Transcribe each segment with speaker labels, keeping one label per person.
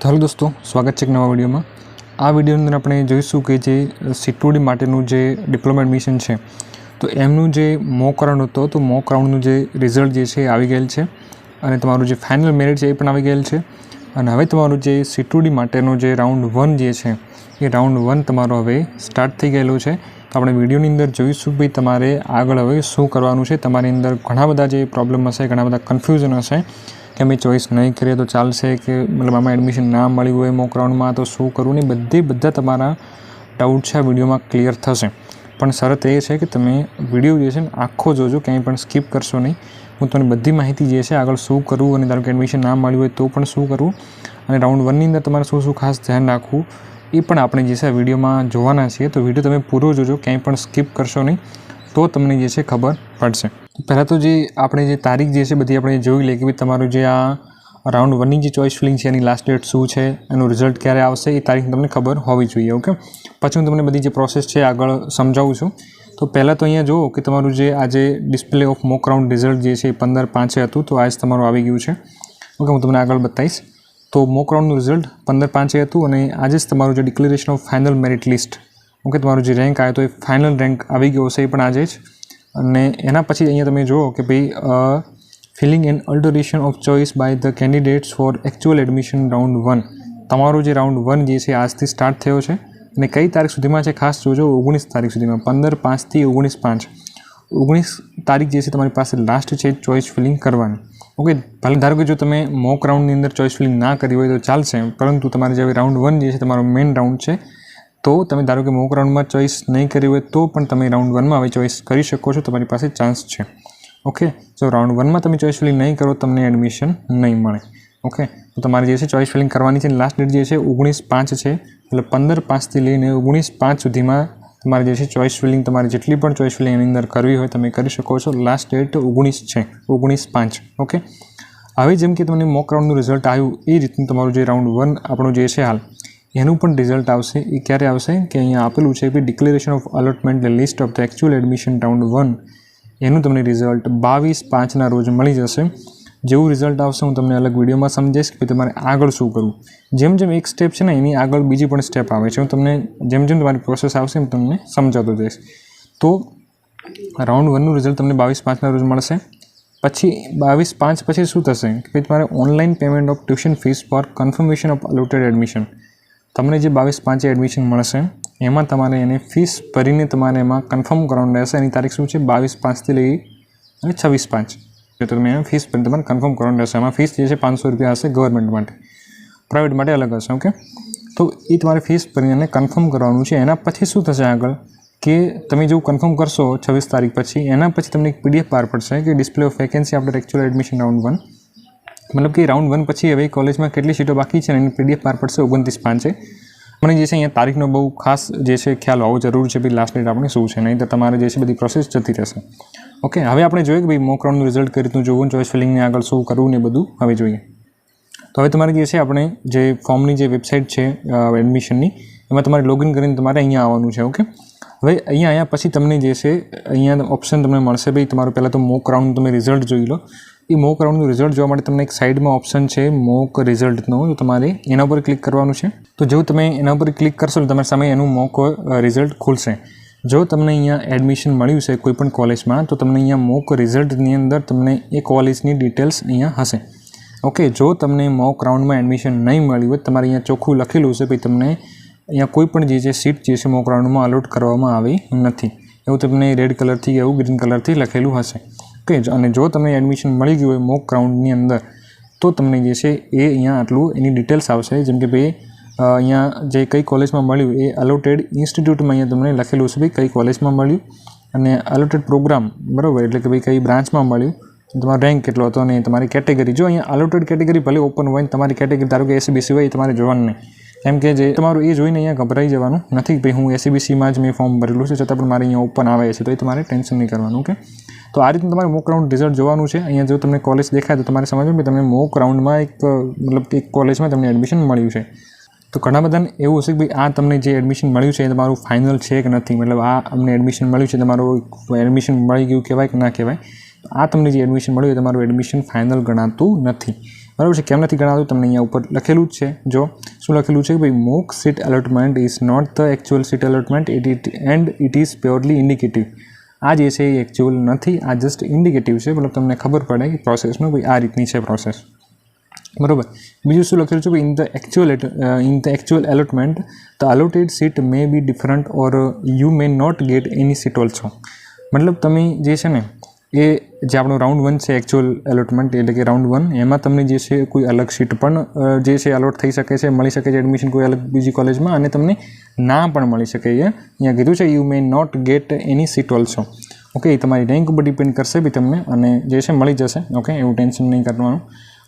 Speaker 1: તો हेलो दोस्तों, स्वागत है एक नवा वीडियो में। आ वीडियो अंदर આપણે જોઈશું કે જે સીટોડી માટેનું જે ડિપ્લોમા એડમિશન છે તો એમનું જે મોક રાઉન્ડ હતો તો મોક રાઉન્ડનું જે રિઝલ્ટ જે છે આવી ગયેલ છે અને તમારું જે ફાઇનલ મેરિટ છે એ પણ આવી ગયેલ છે અને હવે તમારું જે સીટોડી માટેનો જે રાઉન્ડ 1 જે છે એ રાઉન્ડ 1 તમારો હવે સ્ટાર્ટ થઈ ગયેલો છે। તો આપણે વિડીયોની અંદર જોઈશું કે તમારે આગળ હવે શું કરવાનું છે। તમારી અંદર ઘણા બધા જે પ્રોબ્લેમ હશે, ઘણા બધા કન્ફ્યુઝન હશે કે અમે ચોઈસ નહીં કરીએ તો ચાલશે કે મતલબ આમાં એડમિશન ના મળ્યું હોય મોક રાઉન્ડમાં તો શું કરવું ને બધા તમારા ડાઉટ છે આ વિડીયોમાં ક્લિયર થશે। પણ શરત એ છે કે તમે વિડીયો જે છે ને આખો જોજો, ક્યાંય પણ સ્કીપ કરશો નહીં। હું તમને બધી માહિતી જે છે આગળ શું કરવું અને ધારો કે એડમિશન ના મળ્યું હોય તો પણ શું કરવું અને રાઉન્ડ 1ની અંદર તમારે શું ખાસ ધ્યાન રાખવું એ પણ આપણે જે છે આ વિડીયોમાં જોવાના છીએ। તો વિડીયો તમે પૂરો જોજો, ક્યાંય પણ સ્કીપ કરશો નહીં તો તમને જે છે ખબર પડશે। પહેલાં તો જે આપણે જે તારીખ જે છે બધી આપણે જોઈ લઈએ કે ભાઈ તમારું જે આ રાઉન્ડ 1ની જે ચોઈસ ફિલિંગ છે એની લાસ્ટ ડેટ શું છે, એનું રિઝલ્ટ ક્યારે આવશે એ તારીખ તમને ખબર હોવી જોઈએ। ઓકે, પછી હું તમને બધી જે પ્રોસેસ છે આગળ સમજાવું છું। તો પહેલાં તો અહીંયા જુઓ કે તમારું જે આજે display of mock round result જે છે 15/5 હતું તો આજ તમારું આવી ગયું છે। ઓકે, હું તમને આગળ બતાવીશ। તો મોક રાઉન્ડનું રિઝલ્ટ 15/5 હતું અને આજે જ તમારું જે declaration of final merit list, okay, તમારું જે રેન્ક આવ્યો તો એ ફાઇનલ રેન્ક આવી ગયો હશે એ પણ આજે જ। અને એના પછી અહીંયા તમે જુઓ કે ભાઈ filling and alteration of choice by the candidates for actual admission round 1, તમારો જે રાઉન્ડ 1 જે છે આજથી સ્ટાર્ટ થયો છે અને કઈ તારીખ સુધીમાં છે ખાસ જોજો, 19 તારીખ સુધીમાં, 15/5 થી 19/5, 19 તારીખ જે છે તમારી પાસે લાસ્ટ છે ચોઇસ ફિલિંગ કરવાની। ઓકે, ભલે ધારો કે જો તમે મોક રાઉન્ડની અંદર ચોઇસ ફિલિંગ ના કરી હોય તો ચાલશે, પરંતુ તમારે જે રાઉન્ડ 1 જે છે તમારો મેઇન રાઉન્ડ છે તો તમે ધારો કે મોક રાઉન્ડમાં ચોઈસ નહીં કરી હોય તો પણ તમે રાઉન્ડ 1માં હવે ચોઈસ કરી શકો છો, તમારી પાસે ચાન્સ છે। ઓકે, જો રાઉન્ડ 1માં તમે ચોઈસ ફિલિંગ નહીં કરો તમને એડમિશન નહીં મળે। ઓકે, તો તમારે જે છે ચોઈસ ફિલિંગ કરવાની છે, લાસ્ટ ડેટ જે છે 19/5 છે, એટલે 15/5થી લઈને 19/5 સુધીમાં તમારે જે છે ચોઈસ ફિલિંગ, તમારે જેટલી પણ ચોઈસ ફિલિંગ એની અંદર કરવી હોય તમે કરી શકો છો। લાસ્ટ ડેટ 19 છે, 19/5। ઓકે, હવે જેમ કે તમને મોક રાઉન્ડનું રિઝલ્ટ આવ્યું એ રીતનું તમારું જે રાઉન્ડ 1 આપણું જે છે હાલ એનું પણ રિઝલ્ટ આવશે। એ ક્યારે આવશે કે અહીંયા આપેલું છે કે declaration of allotment list of the actual admission round 1, એનું તમને રિઝલ્ટ 22/5ના રોજ મળી જશે। જેવું રિઝલ્ટ આવશે હું તમને અલગ વિડીયોમાં સમજાવીશ કે તમારે આગળ શું કરવું। જેમ જેમ એક સ્ટેપ છે ને એની આગળ બીજી પણ સ્ટેપ આવે છે, હું તમને જેમ જેમ તમારી પ્રોસેસ આવશે હું તમને સમજાવતો જઈશ। તો રાઉન્ડ 1નું રિઝલ્ટ તમને 22/5ના રોજ મળશે। પછી 22/5 પછી શું થશે કે તમારે online payment of tuition fees for confirmation of allotted admission, તમને જે 22/5 એડમિશન મળશે એમાં તમારે એને ફીસ ભરીને તમારે એમાં કન્ફર્મ કરવાનું રહેશે। એની તારીખ શું છે 22/5થી લઈ અને 26/5, તો તમે એને ફીસ ભરીને તમારે કન્ફર્મ કરવાનું રહેશે। એમાં ફીસ જે છે 500 રૂપિયા હશે ગવર્મેન્ટ માટે, પ્રાઇવેટ માટે અલગ હશે। ઓકે, તો એ તમારે ફીસ ભરીને કન્ફર્મ કરવાનું છે। એના પછી શું થશે આગળ કે તમે જેવું કન્ફર્મ કરશો 26 તારીખ પછી, એના પછી તમને એક PDF બહાર પડશે કે display of vacancy after actual admission round 1, મતલબ કે રાઉન્ડ 1 પછી હવે કોલેજમાં કેટલી સીટો બાકી છે એની PDF બહાર પડશે 29/5। મને જે છે અહીંયા તારીખનો બહુ ખાસ જે છે ખ્યાલ હોવો જરૂરી છે, ભાઈ લાસ્ટ ડેટ આપણે શું છે, નહીં તો તમારે જે છે બધી પ્રોસેસ જતી રહેશે। ઓકે, હવે આપણે જોઈએ કે ભાઈ મોક રાઉન્ડનું રિઝલ્ટ કઈ રીતનું જોવું, ચોઈસ ફિલિંગને આગળ શું કરવું ને બધું હવે જોઈએ। તો હવે તમારે જે છે આપણે જે ફોર્મની જે વેબસાઇટ છે એડમિશનની એમાં તમારે લોગિન કરીને તમારે અહીંયા આવવાનું છે। ઓકે, હવે અહીંયા આવ્યા પછી તમને જે છે અહીંયા ઓપ્શન તમને મળશે ભાઈ તમારું પહેલાં તો મોક રાઉન્ડ તમે રિઝલ્ટ જોઈ લો। એ મોક રાઉન્ડનું રિઝલ્ટ જોવા માટે તમને એક સાઇડમાં ઓપ્શન છે મોક રિઝલ્ટનો, તો તમારે એના ઉપર ક્લિક કરવાનું છે। તો જેવું તમે એના ઉપર ક્લિક કરશો તો તમારી સામે એનું મોક રિઝલ્ટ ખુલશે। જો તમને અહીંયા એડમિશન મળ્યું છે કોઈ પણ કોલેજમાં તો તમને અહીંયા મોક રિઝલ્ટની અંદર તમને એ કોલેજની ડિટેલ્સ અહીંયા હશે। ઓકે, જો તમને મોક રાઉન્ડમાં એડમિશન નહીં મળ્યું હોય તમારે અહીંયા ચોખ્ખું લખેલું છે ભાઈ તમને અહીંયા કોઈ પણ જે સીટ જે છે મોક રાઉન્ડમાં અલોટ કરવામાં આવી નથી, એવું તમને રેડ કલરથી એવું ગ્રીન કલરથી લખેલું હશે। ઓકે, અને જો તમને એડમિશન મળી ગયું હોય મોક રાઉન્ડની અંદર તો તમને જે છે એ અહીંયા આટલું એની ડિટેલ્સ આવશે, જેમ કે ભાઈ અહીંયા જે કઈ કોલેજમાં મળ્યું એ અલોટેડ ઇન્સ્ટિટ્યૂટમાં અહીંયા તમને લખેલું છે ભાઈ કઈ કોલેજમાં મળ્યું અને અલોટેડ પ્રોગ્રામ, બરાબર, એટલે કે ભાઈ કઈ બ્રાન્ચમાં મળ્યું, તમારો રેન્ક કેટલો હતો અને તમારી કેટેગરી। જો અહીંયા અલોટેડ કેટેગરી ભલે ઓપન હોય તમારી કેટેગરી ધારો કે SCBC હોય એ તમારે જોવાનું નહીં, કેમ કે જે તમારું એ જોઈને અહીંયા ગભરાઈ જવાનું નથી ભાઈ હું SCBCમાં જ મેં ફોર્મ ભરેલું છે છતાં પણ મારે અહીંયા ઓપન આવે છે, તો એ તમારે ટેન્શન નહીં કરવાનું। ઓકે, તો આ રીતનું તમારે મોક રાઉન્ડ રિઝલ્ટ જોવાનું છે। અહીંયા જો તમને કોલેજ દેખાય તો તમારે સમજવું કે તમને મોક રાઉન્ડમાં એક મતલબ એક કોલેજમાં તમને એડમિશન મળ્યું છે। તો ઘણા બધાને એવું હશે કે ભાઈ આ તમને જે એડમિશન મળ્યું છે એ તમારું ફાઇનલ છે કે નથી, મતલબ આ અમને એડમિશન મળ્યું છે, તમારું એડમિશન મળી ગયું કહેવાય કે ના કહેવાય। આ તમને જે એડમિશન મળ્યું એ તમારું એડમિશન ફાઇનલ ગણાતું નથી। બરાબર છે. કેમ નથી ગણાતું તમને અહીંયા ઉપર લખેલું જ છે. જો શું લખેલું છે કે ભાઈ mock seat allotment is not the actual seat allotment and it is purely indicative. આ જે છે એ એકચ્યુઅલ નથી, આ જસ્ટ ઇન્ડિકેટિવ છે. મતલબ તમને ખબર પડે કે પ્રોસેસનું ભાઈ આ રીતની છે પ્રોસેસ. બરાબર. બીજું શું લખેલું છે? In the actual allotment the allotted seat may be different or you may not get any seat also. મતલબ તમે જે છે ને એ જે આપણું રાઉન્ડ 1 છે એકચ્યુઅલ એલોટમેન્ટ એટલે કે રાઉન્ડ 1 એમાં તમને જે છે કોઈ અલગ સીટ પણ જે છે અલોટ થઈ શકે છે, મળી શકે છે એડમિશન કોઈ અલગ બીજી કોલેજમાં, અને તમને ના પણ મળી શકે. અહીંયા કીધું છે you may not get any seat also. Okay, એ તમારી રેન્ક ઉપર ડિપેન્ડ કરશે બી તમને, અને જે છે મળી જશે. ઓકે, એવું ટેન્શન નહીં કરવાનું.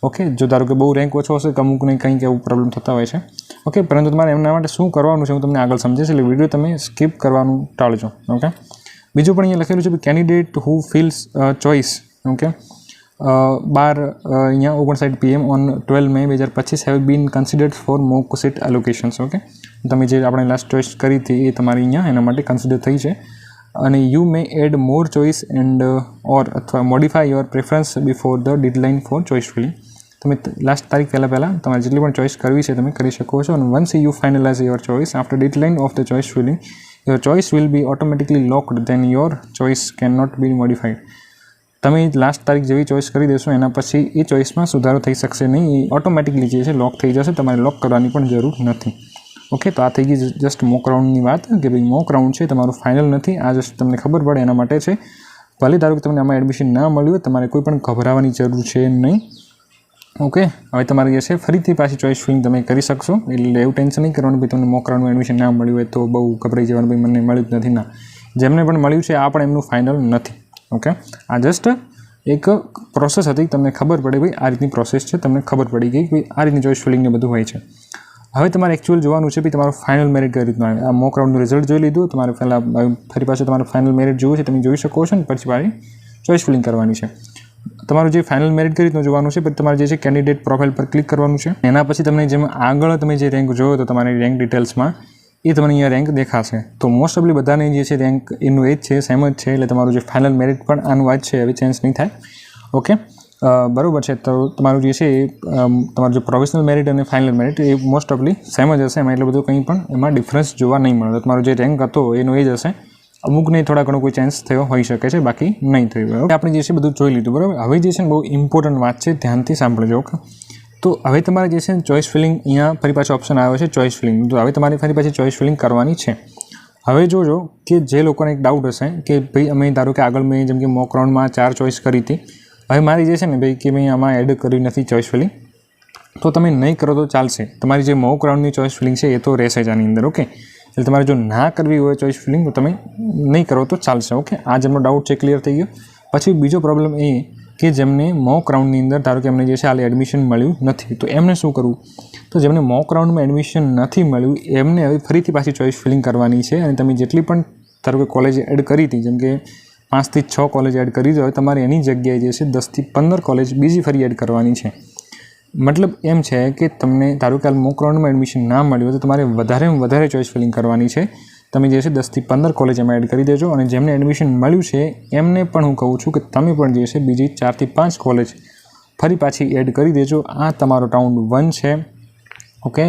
Speaker 1: ઓકે, જો ધારો કે બહુ રેન્ક ઓછો હશે, અમુકને કંઈક એવું પ્રોબ્લેમ થતા હોય છે. ઓકે, પરંતુ તમારે એમના માટે શું કરવાનું છે હું તમને આગળ સમજીશ, એટલે વિડીયો તમે સ્કીપ કરવાનું ટાળજો. ઓકે, બીજું પણ અહીંયા લખેલું છે કે candidate who fills choice. Okay, 59 PM on 12 May 2025 have been considered for mock seat allocations. Okay, તમે જે આપણે લાસ્ટ ચોઇસ કરી હતી એ તમારી અહીંયા એના માટે કન્સિડર થઈ છે. અને you may add more choice and or અથવા modify your preference before the deadline for choice filling. તમે લાસ્ટ તારીખ પહેલાં તમારે જેટલી પણ ચોઇસ કરવી છે તમે કરી શકો છો. અને once you finalise your choice after deadline of the choice filling your choice will be automatically locked, then your choice can not be modified. તમે લાસ્ટ તારીખ જેવી ચોઇસ કરી દેશો એના પછી એ ચોઇસમાં સુધારો થઈ શકશે નહીં, એ ઓટોમેટિકલી જે છે લોક થઈ જશે, તમારે લોક કરવાની પણ જરૂર નથી. ઓકે, તો આ થઈ ગઈ જસ્ટ મોક રાઉન્ડની વાત, કે ભાઈ મોક રાઉન્ડ છે તમારું ફાઇનલ નથી. આ જસ્ટ તમને ખબર પડે એના માટે છે. ભલે ધારો કે તમને આમાં એડમિશન ના મળ્યું હોય, તમારે કોઈ પણ ગભરાવાની જરૂર છે નહીં. ઓકે, હવે તમારે જે છે ફરીથી પાછી ચોઇસ ફિલિંગ તમે કરી શકશો, એટલે એવું ટેન્શન નહીં કરવાનું ભાઈ તમને મોક રાઉન્ડમાં એડમિશન ના મળ્યું હોય તો બહુ ગભરાઈ જવાનું ભાઈ મને મળ્યું જ નથી. ના, જેમને પણ મળ્યું છે આ પણ એમનું ફાઇનલ નથી. ઓકે, આ જસ્ટ એક પ્રોસેસ હતી, તમને ખબર પડે ભાઈ આ રીતની પ્રોસેસ છે, તમને ખબર પડી ગઈ ભાઈ આ રીતની ચોઇસ ફિલિંગને બધું હોય છે. હવે તમારે એકચ્યુઅલ જોવાનું છે ભાઈ તમારું ફાઇનલ મેરિટ કઈ રીતનું આવે. આ મોક રાઉન્ડનું રિઝલ્ટ જોઈ લીધું, તમારે પહેલાં ફરી પાછું તમારું ફાઇનલ મેરિટ જોવું છે, તમે જોઈ શકો છો ને પછી મારી ચોઇસ ફિલિંગ કરવાની છે. તમારું જે ફાઇનલ મેરિટ કઈ રીતનું જોવાનું છે, પછી તમારે જે છે કેન્ડિડેટ પ્રોફાઇલ પર ક્લિક કરવાનું છે. એના પછી તમને જેમ આગળ તમે જે રેન્ક જોયો તો તમારી રેન્ક ડિટેલ્સમાં એ તમને અહીંયા રેન્ક દેખાશે. તો મોસ્ટ ઓફલી બધાને જે છે રેન્ક એનું એ જ છે, સેમ જ છે, એટલે તમારું જે ફાઇનલ મેરિટ પણ આનું જ છે, હવે ચેન્જ નહીં થાય. ઓકે, બરાબર છે. તો તમારું જે છે એ તમારું જે પ્રોવિઝનલ મેરિટ અને ફાઇનલ મેરિટ એ મોસ્ટ ઓફલી સેમ જ હશે, એમાં એટલું બધું કંઈ પણ એમાં ડિફરન્સ જોવા નહીં મળે. તમારો જે રેન્ક હતો એનો એ જ હશે, અમુકને થોડા ઘણો કોઈ ચેન્જ થયો હોઈ શકે છે, બાકી નહીં થયું. આપણે જે છે બધું જોઈ લીધું, બરાબર. હવે જે છે ને બહુ ઇમ્પોર્ટન્ટ વાત છે, ધ્યાનથી સાંભળજો. ઓકે, તો હવે તમારે જે છે ચોઇસ ફિલિંગ અહીંયા ફરી પાછો ઓપ્શન આવ્યો છે ચોઇસ ફિલિંગ. તો હવે તમારે ફરી પાછી ચોઇસ ફિલિંગ કરવાની છે. હવે જોજો કે જે લોકોને એક ડાઉટ હશે કે ભાઈ અમે ધારો કે આગળ મેં જેમ કે મોક રાઉન્ડમાં 4 ચોઇસ કરી હતી, હવે મારી જે છે ને ભાઈ કે મેં આમાં એડ કરી નથી ચોઇસ ફિલિંગ, તો તમે નહીં કરો તો ચાલશે. તમારી જે મોક રાઉન્ડની ચોઇસ ફિલિંગ છે એ તો રહેશે જ આની અંદર. ઓકે, એટલે તમારે જો ના કરવી હોય ચોઇસ ફિલિંગ તો તમે નહીં કરો તો ચાલશે. ઓકે, આ જેમનો ડાઉટ છે ક્લિયર થઈ ગયો. પછી બીજો પ્રોબ્લેમ એ કે જેમને મોક રાઉન્ડની અંદર ધારો કે એમને જે છે હાલ એડમિશન મળ્યું નથી, તો એમને શું કરવું? તો જેમને મોક રાઉન્ડમાં એડમિશન નથી મળ્યું એમને હવે ફરીથી પાછી ચોઇસ ફિલિંગ કરવાની છે. અને તમે જેટલી પણ ધારો કે કોલેજ એડ કરી હતી, જેમ કે 5 થી 6 કોલેજ એડ કરી હોય, તમારે એની જગ્યાએ જે છે 10 થી 15 કોલેજ બીજી ફરી એડ કરવાની છે. મતલબ એમ છે કે તમને ધારો કે હાલ મોક રાઉન્ડમાં એડમિશન ના મળ્યું તો તમારે વધારે ચોઇસ ફિલિંગ કરવાની છે. તમે જે છે 10 થી 15 કોલેજ એમાં એડ કરી દેજો. અને જેમને એડમિશન મળ્યું છે એમને પણ હું કહું છું કે તમે પણ જે છે બીજી 4 થી 5 કોલેજ ફરી પાછી એડ કરી દેજો. આ તમારો રાઉન્ડ 1 છે. ઓકે,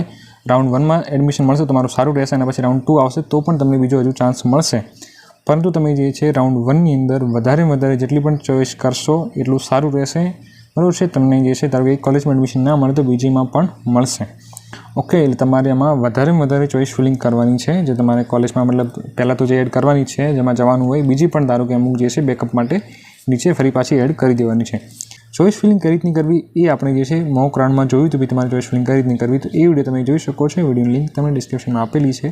Speaker 1: રાઉન્ડ 1માં એડમિશન મળશે તમારું સારું રહેશે, અને પછી રાઉન્ડ 2 આવશે તો પણ તમને બીજો હજુ ચાન્સ મળશે. પરંતુ તમે જે છે રાઉન્ડ 1ની અંદર વધારે જેટલી પણ ચોઇસ કરશો એટલું સારું રહેશે. બરાબર છે. તમને જે છે ધારો કે એક કોલેજમાં એડમિશન ના મળે તો બીજીમાં પણ મળશે. ઓકે, એટલે તમારે આમાં વધારે ચોઇસ ફિલિંગ કરવાની છે, જે તમારે કોલેજમાં મતલબ પહેલાં તો જે એડ કરવાની છે જેમાં જવાનું હોય, બીજી પણ ધારો કે અમુક જે છે બેકઅપ માટે નીચે ફરી પાછી એડ કરી દેવાની છે. ચોઇસ ફિલિંગ કઈ રીતની કરવી એ આપણે જે છે મોક રાઉન્ડમાં જોયું તો બી તમારે ચોઇસ ફિલિંગ કઈ રીતની કરવી, તો એ વિડીયો તમે જોઈ શકો છો. વિડીયોની લિંક તમને ડિસ્ક્રિપ્શનમાં આપેલી છે.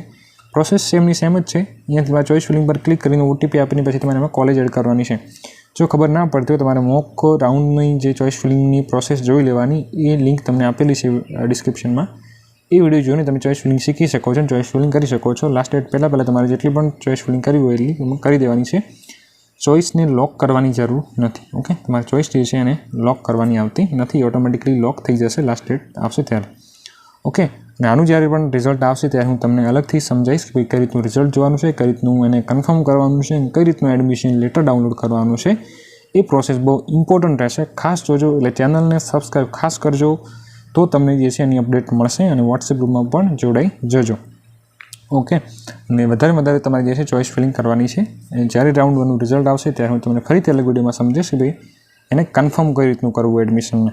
Speaker 1: પ્રોસેસ સેમની સેમ જ છે. અહીંયાથી તમારે ચોઇસ ફિલિંગ પર ક્લિક કરીને ઓટીપી આપીને પછી તમારે એમાં કોલેજ એડ કરવાની છે. જો ખબર ના પડતી હોય તમારે મોક રાઉન્ડની જે ચોઇસ ફિલિંગની પ્રોસેસ જોઈ લેવાની, એ લિંક તમને આપેલી છે ડિસ્ક્રિપ્શનમાં. એ વિડીયો જોઈને તમે ચોઇસ ફિલિંગ શીખી શકો છો અને ચોઇસ ફિલિંગ કરી શકો છો. લાસ્ટ ડેટ પહેલાં તમારે જેટલી પણ ચોઇસ ફિલિંગ કરવી હોય એટલી એમાં કરી દેવાની છે. ચોઇસને લોક કરવાની જરૂર નથી. ઓકે, તમારે ચોઇસ જે છે એને લોક કરવાની આવતી નથી, ઓટોમેટિકલી લોક થઈ જશે લાસ્ટ ડેટ આવશે ત્યારે. ઓકે, અને આનું જ્યારે પણ રિઝલ્ટ આવશે ત્યારે હું તમને અલગથી સમજાવીશ કે ભાઈ કઈ રીતનું રિઝલ્ટ જોવાનું છે, કઈ રીતનું એને કન્ફર્મ કરવાનું છે, કઈ રીતનું એડમિશન લેટર ડાઉનલોડ કરવાનું છે, એ પ્રોસેસ બહુ ઇમ્પોર્ટન્ટ રહેશે, ખાસ જોજો. એટલે ચેનલને સબસ્ક્રાઈબ ખાસ કરજો, તો તમને જે છે એની અપડેટ મળશે. અને વોટ્સએપ ગ્રુપમાં પણ જોડાઈ જજો. ઓકે. અને વધારે તમારે જે છે ચોઇસ ફિલિંગ કરવાની છે. જ્યારે રાઉન્ડ 1નું રિઝલ્ટ આવશે ત્યારે હું તમને ફરીથી અલગ વિડીયોમાં સમજીશ કે ભાઈ એને કન્ફર્મ કઈ રીતનું કરવું એડમિશનને.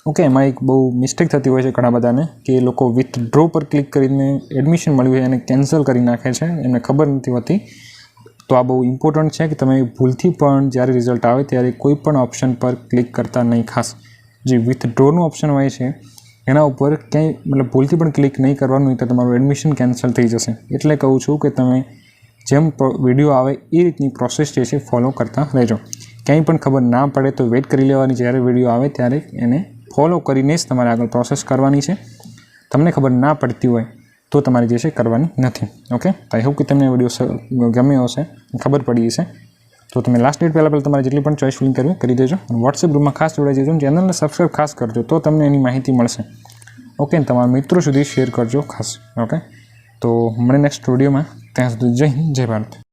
Speaker 1: ઓકે. એમાં એક બહુ મિસ્ટેક થતી હોય છે ઘણા બધાને કે એ લોકો વિથડ્રો પર ક્લિક કરીને એડમિશન મળ્યું હોય એને કેન્સલ કરી નાખે છે, એમને ખબર નથી હોતી. તો આ બહુ ઇમ્પોર્ટન્ટ છે કે તમે ભૂલથી પણ જ્યારે રિઝલ્ટ આવે ત્યારે કોઈ પણ ઓપ્શન પર ક્લિક કરતા નહીં. ખાસ જે વિથડ્રોનું ઓપ્શન હોય છે એના ઉપર ક્યાંય મતલબ ભૂલથી પણ ક્લિક નહીં કરવાનું, નહીં તો તમારું એડમિશન કેન્સલ થઈ જશે. એટલે કહું છું કે તમે જેમ વિડીયો આવે એ રીતની પ્રોસેસ જે છે ફોલો કરતા રહેજો. ક્યાંય પણ ખબર ના પડે તો વેઇટ કરી લેવાની, જ્યારે વિડીયો આવે ત્યારે એને ફોલો કરીને જ તમારે આગળ પ્રોસેસ કરવાની છે. તમને ખબર ના પડતી હોય તો તમારે જે છે કરવાની નથી. ઓકે. આઈ હોપ કે તમને વિડીયો ગમ્યો હશે, ખબર પડી હશે. તો તમે લાસ્ટ ડેટ પહેલાં તમારે જેટલી પણ ચોઇસ ફિલિંગ કરવી કરી દેજો. અને વોટ્સએપ ગ્રુપમાં ખાસ જોડાઈ જજો. ચેનલને સબસ્ક્રાઈબ ખાસ કરજો, તો તમને એની માહિતી મળશે. ઓકે. તમારા મિત્રો સુધી શેર કરજો ખાસ. ઓકે. તો મળે નેક્સ્ટ વિડીયોમાં. ત્યાં સુધી જય હિન્દ, જય ભારત.